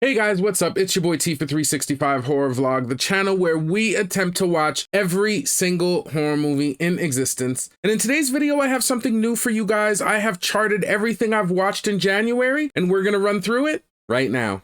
Hey guys, what's up? It's your boy T for 365 Horror Vlog, the channel where we attempt to watch every single horror movie in existence. And in today's video, I have something new for you guys. I have charted everything I've watched in January, and we're gonna run through it right now.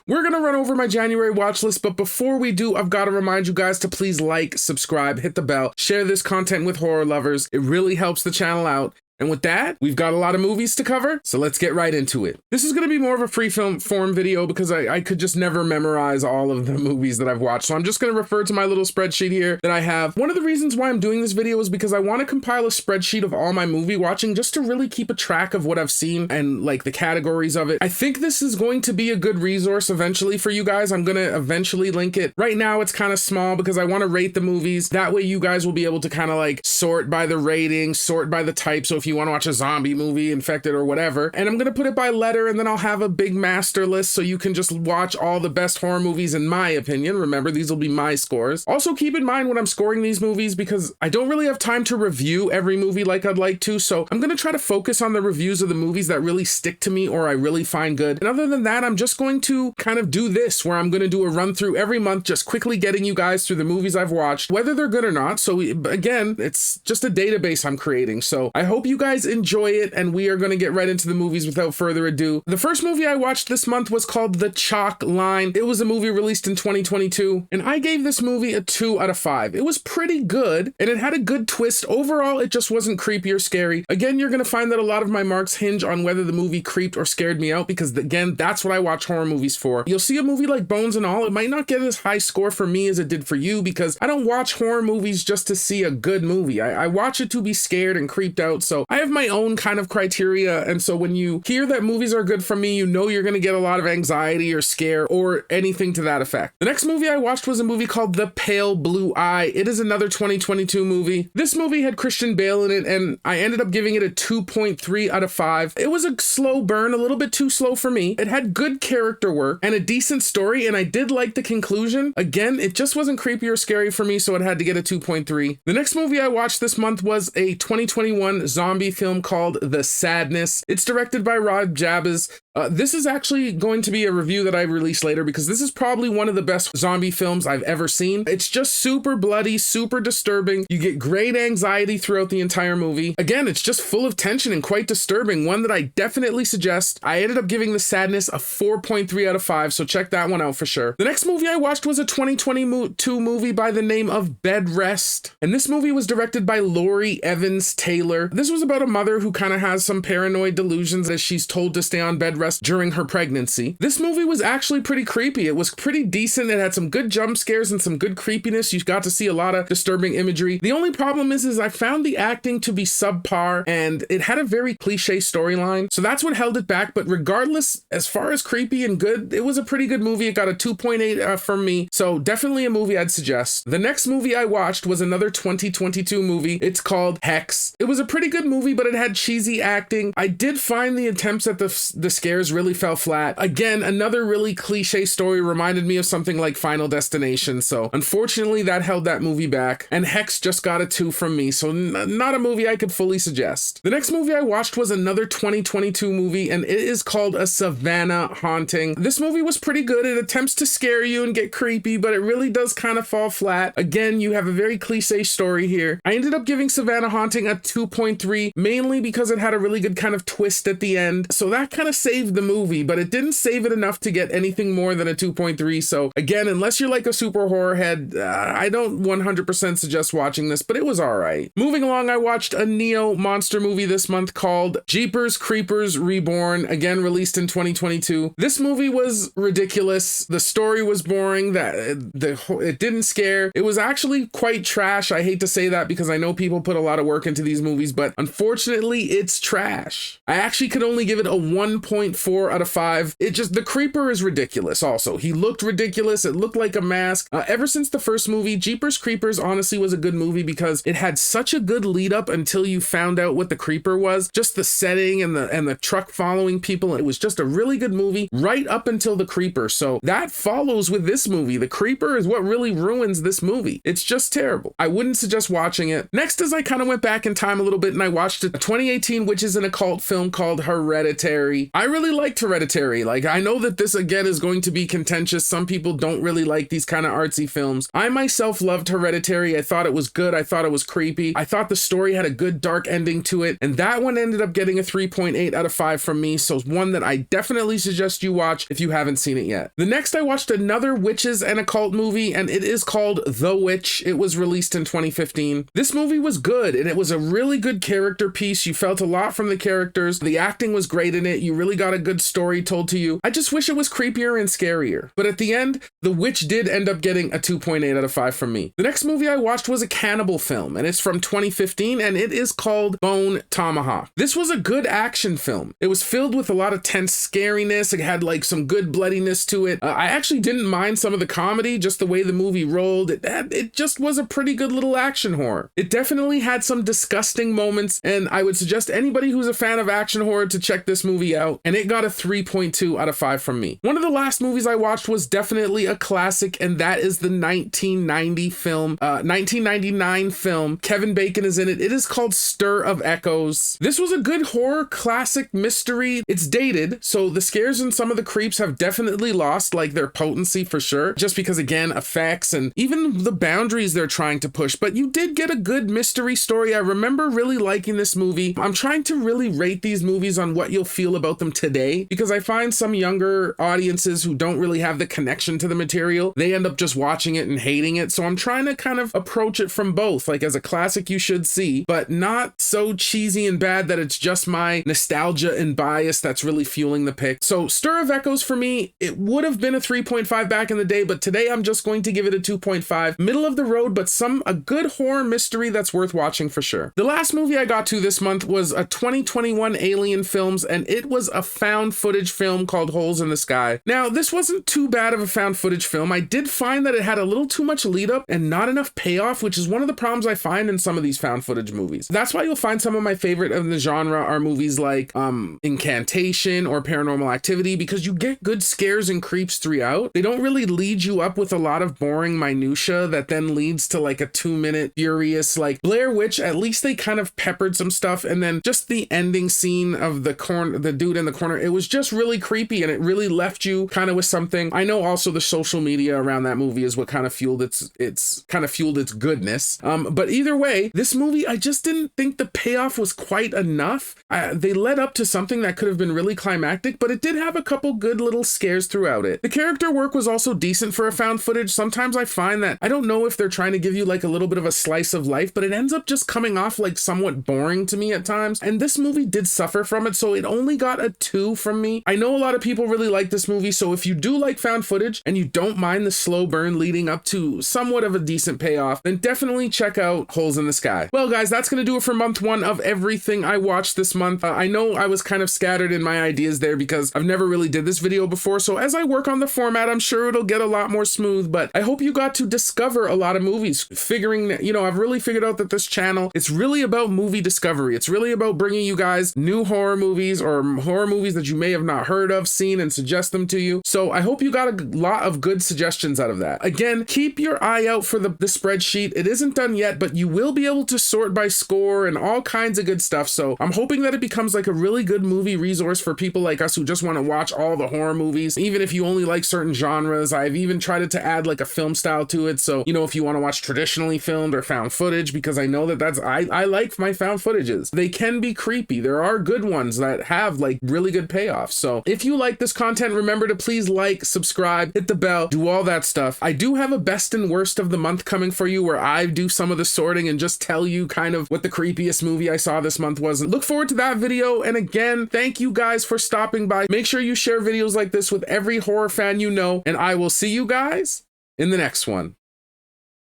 We're gonna run over my January watch list, but before we do, I've got to remind you guys to please like, subscribe, hit the bell, share this content with horror lovers. It really helps the channel out. And with that, we've got a lot of movies to cover, so let's get right into it. This is going to be more of a free form video because I could just never memorize all of the movies that I've watched. So I'm just going to refer to my little spreadsheet here that I have. One of the reasons why I'm doing this video is because I want to compile a spreadsheet of all my movie watching just to really keep a track of what I've seen and like the categories of it. I think this is going to be a good resource eventually for you guys. I'm going to eventually link it. Right now it's kind of small because I want to rate the movies. That way you guys will be able to kind of like sort by the rating, sort by the type. So if you want to watch a zombie movie, infected or whatever, and I'm gonna put it by letter, and then I'll have a big master list so you can just watch all the best horror movies in my opinion. Remember, these will be my scores. Also keep in mind when I'm scoring these movies, because I don't really have time to review every movie like I'd like to, so I'm gonna try to focus on the reviews of the movies that really stick to me or I really find good. And other than that, I'm just going to kind of do this where I'm gonna do a run through every month, just quickly getting you guys through the movies I've watched, whether they're good or not. So again, it's just a database I'm creating. So I hope you guys enjoy it, and we are going to get right into the movies without further ado. The first movie I watched this month was called The Chalk Line. It was a movie released in 2022, and I gave this movie a 2 out of 5. It was pretty good, and it had a good twist. Overall, it just wasn't creepy or scary. Again, you're going to find that a lot of my marks hinge on whether the movie creeped or scared me out, because again, that's what I watch horror movies for. You'll see a movie like Bones and All, it might not get as high score for me as it did for you, because I don't watch horror movies just to see a good movie. I watch it to be scared and creeped out, so I have my own kind of criteria, and so when you hear that movies are good for me, you know you're going to get a lot of anxiety or scare or anything to that effect. The next movie I watched was a movie called The Pale Blue Eye. It is another 2022 movie. This movie had Christian Bale in it, and I ended up giving it a 2.3 out of 5. It was a slow burn, a little bit too slow for me. It had good character work and a decent story, and I did like the conclusion. Again, it just wasn't creepy or scary for me, so it had to get a 2.3. The next movie I watched this month was a 2021 zombie film called The Sadness. It's directed by Rob Jabez. This is actually going to be a review that I release later, because this is probably one of the best zombie films I've ever seen. It's just super bloody, super disturbing. You get great anxiety throughout the entire movie. Again, it's just full of tension and quite disturbing. One that I definitely suggest. I ended up giving The Sadness a 4.3 out of 5, so check that one out for sure. The next movie I watched was a 2022 movie by the name of Bed Rest, and this movie was directed by Laurie Evans Taylor. This was about a mother who kind of has some paranoid delusions as she's told to stay on bed rest during her pregnancy. This movie was actually pretty creepy. It was pretty decent. It had some good jump scares and some good creepiness. You got to see a lot of disturbing imagery. The only problem is I found the acting to be subpar, and it had a very cliche storyline, so that's what held it back. But regardless, as far as creepy and good, it was a pretty good movie. It got a 2.8 from me, so definitely a movie I'd suggest. The next movie I watched was another 2022 movie. It's called Hex. It was a pretty good movie, but it had cheesy acting. I did find the attempts at the scares really fell flat. Again, another really cliche story, reminded me of something like Final Destination, so unfortunately that held that movie back, and Hex just got a 2 from me, so not a movie I could fully suggest. The next movie I watched was another 2022 movie, and it is called A Savannah Haunting. This movie was pretty good. It attempts to scare you and get creepy, but it really does kind of fall flat. Again, you have a very cliche story here. I ended up giving Savannah Haunting a 2.3, mainly because it had a really good kind of twist at the end, so that kind of saved the movie, but it didn't save it enough to get anything more than a 2.3. So again, unless you're like a super horror head, I don't 100% suggest watching this, but it was all right. Moving along, I watched a neo monster movie this month called Jeepers Creepers Reborn, again released in 2022. This movie was ridiculous. The story was boring. It didn't scare. It was actually quite trash. I hate to say that because I know people put a lot of work into these movies, but unfortunately it's trash. I actually could only give it a 1.5 3.4 out of 5. The creeper is ridiculous also. He looked ridiculous. It looked like a mask. Ever since the first movie, Jeepers Creepers honestly was a good movie because it had such a good lead up until you found out what the creeper was. Just the setting and the truck following people. It was just a really good movie right up until the creeper. So that follows with this movie. The creeper is what really ruins this movie. It's just terrible. I wouldn't suggest watching it. Next is I kind of went back in time a little bit and I watched a 2018 witches and occult film called Hereditary. I really liked Hereditary. Like, I know that this again is going to be contentious. Some people don't really like these kind of artsy films. I myself loved Hereditary. I thought it was good. I thought it was creepy. I thought the story had a good dark ending to it. And that one ended up getting a 3.8 out of 5 from me. So it's one that I definitely suggest you watch if you haven't seen it yet. The next I watched another witches and occult movie, and it is called The Witch. It was released in 2015. This movie was good, and it was a really good character piece. You felt a lot from the characters. The acting was great in it. You really got a good story told to you. I just wish it was creepier and scarier. But at the end, The Witch did end up getting a 2.8 out of 5 from me. The next movie I watched was a cannibal film, and it's from 2015, and it is called Bone Tomahawk. This was a good action film. It was filled with a lot of tense scariness. It had like some good bloodiness to it. I actually didn't mind some of the comedy, just the way the movie rolled. It just was a pretty good little action horror. It definitely had some disgusting moments, and I would suggest anybody who's a fan of action horror to check this movie out, and it got a 3.2 out of 5 from me. One of the last movies I watched was definitely a classic, and that is the 1999 film. Kevin Bacon is in it. It is called Stir of Echoes. This was a good horror classic mystery. It's dated, so the scares and some of the creeps have definitely lost like their potency for sure, just because again, effects and even the boundaries they're trying to push, but you did get a good mystery story. I remember really liking this movie. I'm trying to really rate these movies on what you'll feel about them today, because I find some younger audiences who don't really have the connection to the material, they end up just watching it and hating it. So I'm trying to kind of approach it from both, like as a classic you should see, but not so cheesy and bad that it's just my nostalgia and bias that's really fueling the pick. So Stir of Echoes for me, it would have been a 3.5 back in the day, but today I'm just going to give it a 2.5. Middle of the road, but a good horror mystery that's worth watching for sure. The last movie I got to this month was a 2021 Alien Films, and it was a found footage film called Holes in the Sky. Now, this wasn't too bad of a found footage film. I did find that it had a little too much lead up and not enough payoff, which is one of the problems I find in some of these found footage movies. That's why you'll find some of my favorite of the genre are movies like Incantation or Paranormal Activity, because you get good scares and creeps throughout. They don't really lead you up with a lot of boring minutia that then leads to like a 2-minute furious, like Blair Witch. At least they kind of peppered some stuff, and then just the ending scene of the dude in the corner, it was just really creepy and it really left you kind of with something. I know also the social media around that movie is what kind of fueled its goodness. But either way, this movie, I just didn't think the payoff was quite enough. They led up to something that could have been really climactic, but it did have a couple good little scares throughout it. The character work was also decent for a found footage. Sometimes I find that I don't know if they're trying to give you like a little bit of a slice of life, but it ends up just coming off like somewhat boring to me at times. And this movie did suffer from it, so it only got a 2 from me. I know a lot of people really like this movie, so if you do like found footage and you don't mind the slow burn leading up to somewhat of a decent payoff, then definitely check out Holes in the Sky. Well guys, that's gonna do it for month 1 of everything I watched this month. I know I was kind of scattered in my ideas there because I've never really did this video before, so as I work on the format, I'm sure it'll get a lot more smooth, but I hope you got to discover a lot of movies, figuring that, you know, I've really figured out that this channel, it's really about movie discovery. It's really about bringing you guys new horror movies or horror movies that you may have not heard of, seen, and suggest them to you. So I hope you got a lot of good suggestions out of that. Again, keep your eye out for the spreadsheet. It isn't done yet, but you will be able to sort by score and all kinds of good stuff. So I'm hoping that it becomes like a really good movie resource for people like us who just want to watch all the horror movies, even if you only like certain genres. I've even tried to add like a film style to it. So, you know, if you want to watch traditionally filmed or found footage, because I know that I like my found footages. They can be creepy. There are good ones that have like really good payoffs. So if you like this content, remember to please like, subscribe, hit the bell, do all that stuff. I do have a best and worst of the month coming for you where I do some of the sorting and just tell you kind of what the creepiest movie I saw this month was. Look forward to that video. And again, thank you guys for stopping by. Make sure you share videos like this with every horror fan you know, and I will see you guys in the next one.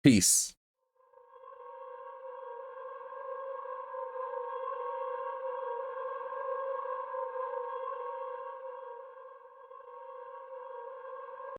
Peace.